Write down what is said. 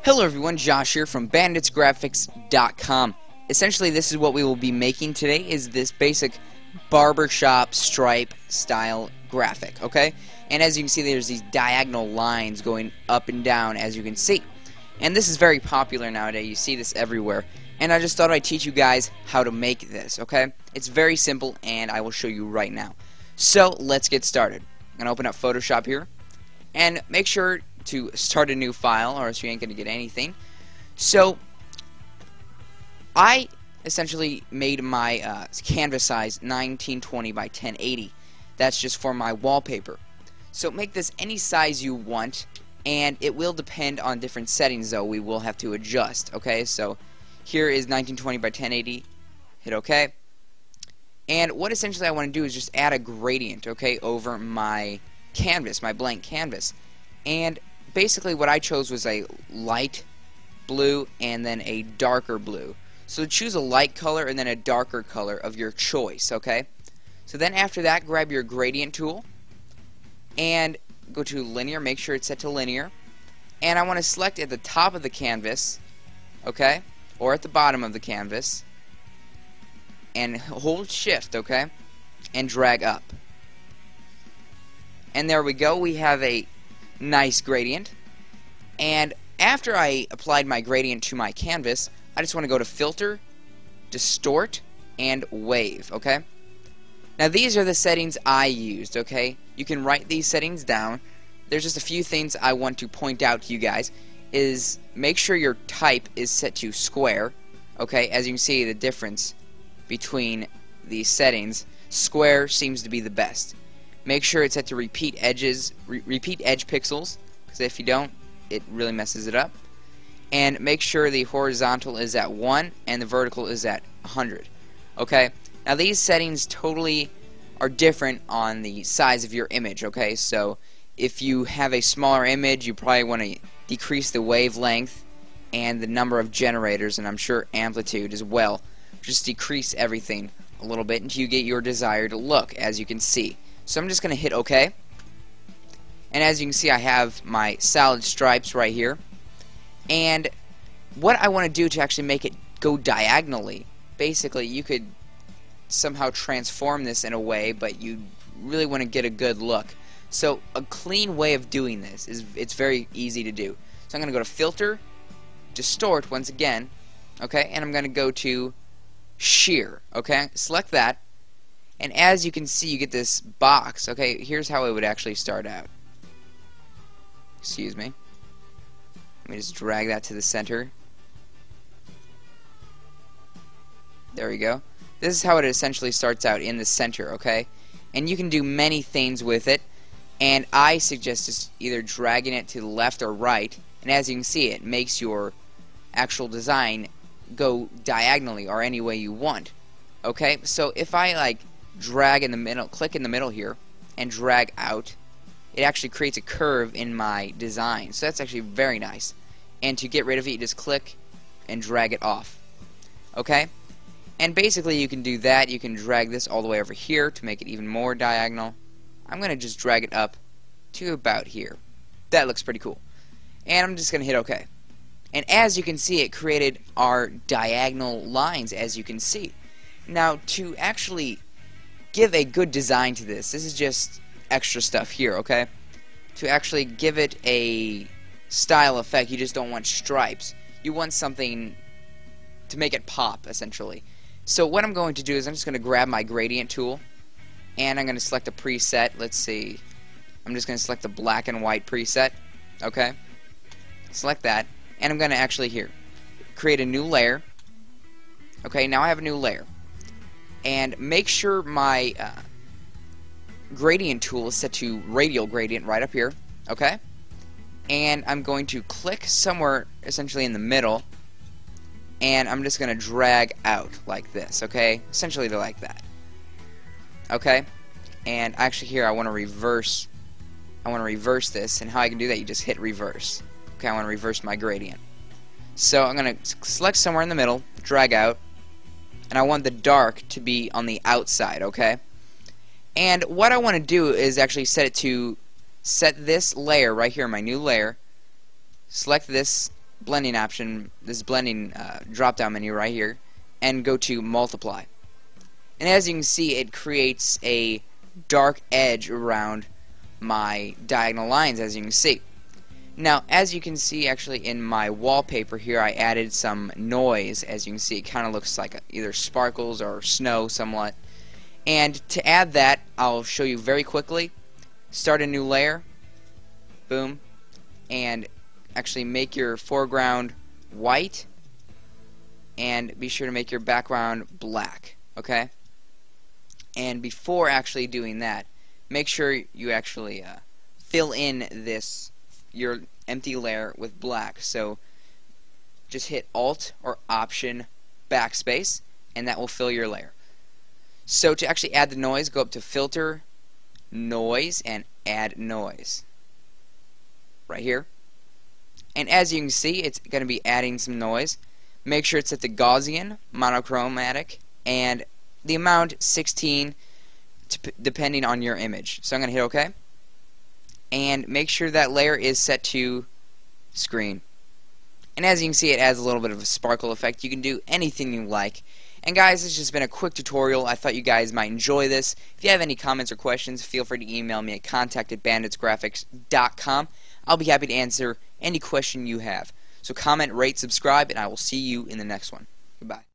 Hello everyone, Josh here from banditsgraphics.com. Essentially, this is what we will be making today, is this basic barbershop stripe style graphic, okay? And as you can see, there's these diagonal lines going up and down, as you can see. And this is very popular nowadays. You see this everywhere. And I just thought I'd teach you guys how to make this, okay? It's very simple, and I will show you right now. So, let's get started. I'm going to open up Photoshop here. And make sure to start a new file, or else you ain't going to get anything. So, I essentially made my canvas size 1920 by 1080. That's just for my wallpaper. So make this any size you want, and it will depend on different settings, though we will have to adjust. Okay, so here is 1920 by 1080. Hit OK. And what essentially I want to do is just add a gradient, okay, over my canvas, my blank canvas. And basically what I chose was a light blue and then a darker blue. So choose a light color and then a darker color of your choice, okay? So then after that, grab your gradient tool and go to linear, make sure it's set to linear. And I want to select at the top of the canvas, okay, or at the bottom of the canvas, and hold shift, okay, and drag up. And there we go, we have a nice gradient. And after I applied my gradient to my canvas, I just want to go to filter, distort, and wave, okay? Now these are the settings I used, okay? You can write these settings down. There's just a few things I want to point out to you guys, is make sure your type is set to square, okay? As you can see, the difference between these settings, square seems to be the best. Make sure it's set to repeat edges, repeat edge pixels, because if you don't, it really messes it up. And make sure the horizontal is at 1 and the vertical is at 100. Okay? Now these settings totally are different on the size of your image, okay? So if you have a smaller image, you probably want to decrease the wavelength and the number of generators, and I'm sure amplitude as well. Just decrease everything a little bit until you get your desired look, as you can see. So I'm just going to hit OK. And as you can see, I have my solid stripes right here. And what I want to do to actually make it go diagonally, basically you could somehow transform this in a way, but you really want to get a good look. So a clean way of doing this is, it's very easy to do. So I'm going to go to filter, distort once again, okay, and I'm going to go to shear, okay, select that, and as you can see, you get this box. Okay, here's how it would actually start out. Excuse me. Let me just drag that to the center. There we go. This is how it essentially starts out in the center, okay? And you can do many things with it, and I suggest just either dragging it to the left or right, and as you can see, it makes your actual design go diagonally or any way you want. Okay, so if I like drag in the middle, click in the middle here, and drag out, it actually creates a curve in my design. So that's actually very nice. And to get rid of it, you just click and drag it off. Okay? And basically you can do that. You can drag this all the way over here to make it even more diagonal. I'm going to just drag it up to about here. That looks pretty cool. And I'm just going to hit OK. And as you can see, it created our diagonal lines, as you can see. Now, to actually give a good design to this is just extra stuff here, okay? To actually give it a style effect, you just don't want stripes. You want something to make it pop, essentially. So what I'm going to do is I'm just going to grab my gradient tool, and I'm going to select a preset. Let's see. I'm just going to select the black and white preset, okay? Select that. And I'm going to actually here create a new layer. Okay, now I have a new layer. And make sure my gradient tool is set to radial gradient right up here. Okay? And I'm going to click somewhere essentially in the middle. And I'm just going to drag out like this. Okay? Essentially like that. Okay? And actually here I want to reverse. I want to reverse this. And how I can do that, you just hit reverse. Okay, I want to reverse my gradient. So I'm going to select somewhere in the middle, drag out, and I want the dark to be on the outside, okay? And what I want to do is actually set this layer right here, my new layer, select this blending option, this blending drop down menu right here, and go to multiply. And as you can see, it creates a dark edge around my diagonal lines, as you can see. Now, as you can see, actually in my wallpaper here, I added some noise. As you can see, it kind of looks like either sparkles or snow somewhat. And to add that, I'll show you very quickly. Start a new layer, boom, and actually make your foreground white, and be sure to make your background black, okay? And before actually doing that, make sure you actually fill in your empty layer with black. So just hit Alt or Option backspace, and that will fill your layer. So to actually add the noise, go up to Filter, Noise, and Add Noise right here. And as you can see, it's going to be adding some noise. Make sure it's at the Gaussian, monochromatic, and the amount 16 depending on your image. So I'm going to hit OK. And make sure that layer is set to screen. And as you can see, it adds a little bit of a sparkle effect. You can do anything you like. And guys, this has just been a quick tutorial. I thought you guys might enjoy this. If you have any comments or questions, feel free to email me at contact@banditsgraphics.com. I'll be happy to answer any question you have. So comment, rate, subscribe, and I will see you in the next one. Goodbye.